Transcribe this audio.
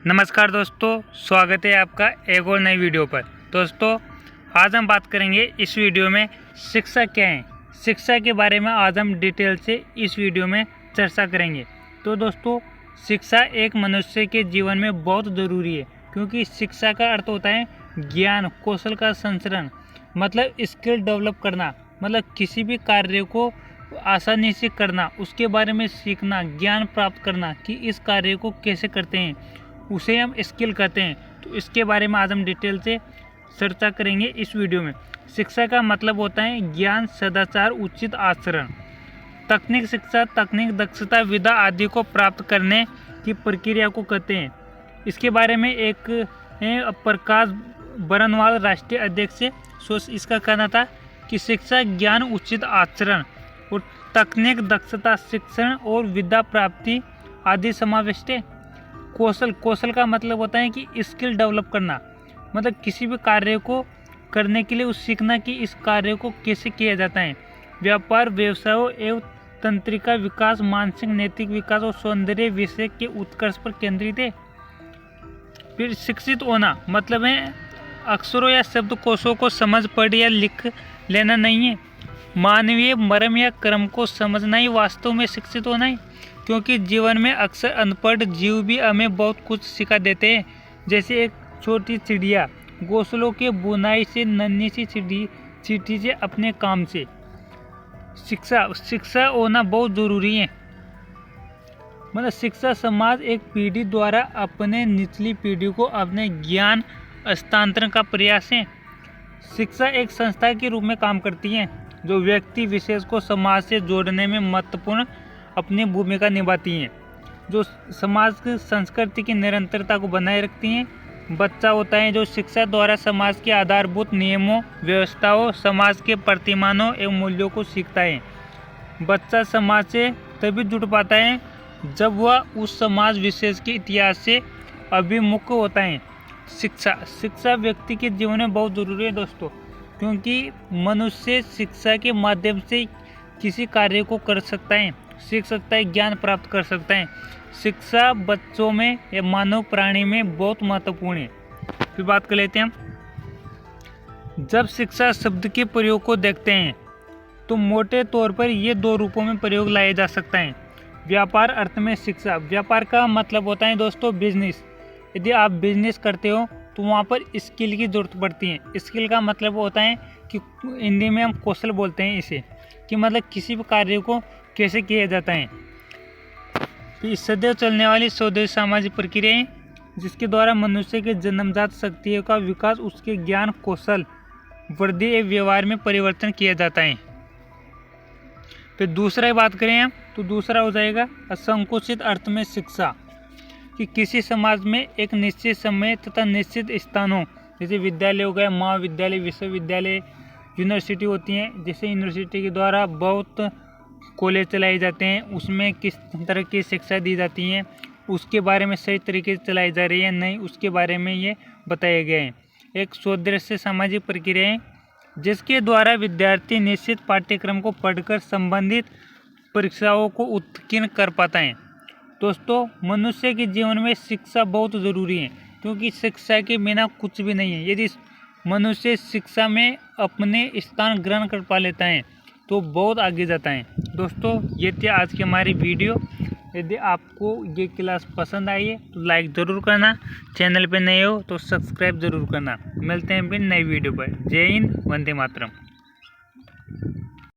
नमस्कार दोस्तों, स्वागत है आपका एक और नई वीडियो पर। दोस्तों, आज हम बात करेंगे इस वीडियो में शिक्षा क्या है। शिक्षा के बारे में आज हम डिटेल से इस वीडियो में चर्चा करेंगे। तो दोस्तों, शिक्षा एक मनुष्य के जीवन में बहुत ज़रूरी है, क्योंकि शिक्षा का अर्थ होता है ज्ञान कौशल का संचरण, मतलब स्किल डेवलप करना, मतलब किसी भी कार्य को आसानी से करना, उसके बारे में सीखना, ज्ञान प्राप्त करना कि इस कार्य को कैसे करते हैं, उसे हम स्किल कहते हैं। तो इसके बारे में आज हम डिटेल से चर्चा करेंगे इस वीडियो में। शिक्षा का मतलब होता है ज्ञान, सदाचार, उचित आचरण। तकनीक शिक्षा तकनीक, दक्षता, विधा आदि को प्राप्त करने की प्रक्रिया को कहते हैं। इसके बारे में एक प्रकाश बरनवाल राष्ट्रीय अध्यक्ष है, इसका कहना था कि शिक्षा ज्ञान, उचित आचरण और तकनीक, दक्षता, शिक्षण और विद्या प्राप्ति आदि समाविष्ट है। कौशल का मतलब होता है कि स्किल डेवलप करना, मतलब किसी भी कार्य को करने के लिए उस सीखना कि इस कार्य को कैसे किया जाता है। व्यापार, व्यवसाय एवं तंत्रिका विकास, मानसिक नैतिक विकास और सौंदर्य विषय के उत्कर्ष पर केंद्रित है। फिर शिक्षित होना मतलब है अक्षरों या शब्दकोशों को समझ पढ़ या लिख लेना नहीं है, मानवीय मर्म या क्रम को समझना ही वास्तव में शिक्षित होना है। क्योंकि जीवन में अक्सर अनपढ़ जीव भी हमें बहुत कुछ सिखा देते हैं। जैसे एक छोटी चिड़िया घोंसलों के बुनाई से, नन्ही सी चींटी से, अपने काम से। शिक्षा होना बहुत ज़रूरी है। मतलब शिक्षा समाज एक पीढ़ी द्वारा अपने निचली पीढ़ी को अपने ज्ञान हस्तांतरण का प्रयास है। शिक्षा एक संस्था के रूप में काम करती है, जो व्यक्ति विशेष को समाज से जोड़ने में महत्वपूर्ण अपनी भूमिका निभाती हैं, जो समाज की संस्कृति की निरंतरता को बनाए रखती हैं। बच्चा होता है जो शिक्षा द्वारा समाज के आधारभूत नियमों, व्यवस्थाओं, समाज के प्रतिमानों एवं मूल्यों को सीखता है। बच्चा समाज से तभी जुड़ पाता है जब वह उस समाज विशेष के इतिहास से अभिमुख होता है। शिक्षा व्यक्ति के जीवन में बहुत ज़रूरी है दोस्तों, क्योंकि मनुष्य शिक्षा के माध्यम से किसी कार्य को कर सकता है, सीख सकता है, ज्ञान प्राप्त कर सकता है। शिक्षा बच्चों में या मानव प्राणी में बहुत महत्वपूर्ण है। फिर बात कर लेते हैं हम। जब शिक्षा शब्द के प्रयोग को देखते हैं तो मोटे तौर पर ये दो रूपों में प्रयोग लाया जा सकता है। व्यापार अर्थ में शिक्षा, व्यापार का मतलब होता है दोस्तों बिजनेस। यदि आप बिजनेस करते हो तो वहाँ पर स्किल की जरूरत पड़ती है। स्किल का मतलब होता है कि हिंदी में हम कौशल बोलते हैं इसे, कि मतलब किसी भी कार्य को कैसे किया जाता है। तो सदैव चलने वाली स्वदेश सामाजिक प्रक्रियाएं, जिसके द्वारा मनुष्य के जन्मजात शक्तियों का विकास, उसके ज्ञान कौशल वृद्धि एवं व्यवहार में परिवर्तन किया जाता है। फिर दूसरा बात करें हम तो दूसरा हो जाएगा असंकुचित अर्थ में शिक्षा, कि किसी समाज में एक निश्चित समय तथा निश्चित स्थानों, जैसे विद्यालय हो गया, महाविद्यालय, विश्वविद्यालय, यूनिवर्सिटी होती हैं। जैसे यूनिवर्सिटी के द्वारा बहुत कॉलेज चलाए जाते हैं, उसमें किस तरह की शिक्षा दी जाती है, उसके बारे में सही तरीके से चलाई जा रही है नहीं, उसके बारे में ये बताया गया है। एक स्वदेशी सामाजिक प्रक्रिया है, जिसके द्वारा विद्यार्थी निश्चित पाठ्यक्रम को पढ़कर संबंधित परीक्षाओं को उत्तीर्ण कर पाता है। दोस्तों, मनुष्य के जीवन में शिक्षा बहुत ज़रूरी है, क्योंकि शिक्षा के बिना कुछ भी नहीं है। यदि मनुष्य शिक्षा में अपने स्थान ग्रहण कर पा लेता है तो बहुत आगे जाता है। दोस्तों, ये थी आज की हमारी वीडियो। यदि आपको ये क्लास पसंद आई है तो लाइक ज़रूर करना, चैनल पे नए हो तो सब्सक्राइब ज़रूर करना। मिलते हैं फिर नई वीडियो पर। जय हिंद, वंदे मातरम।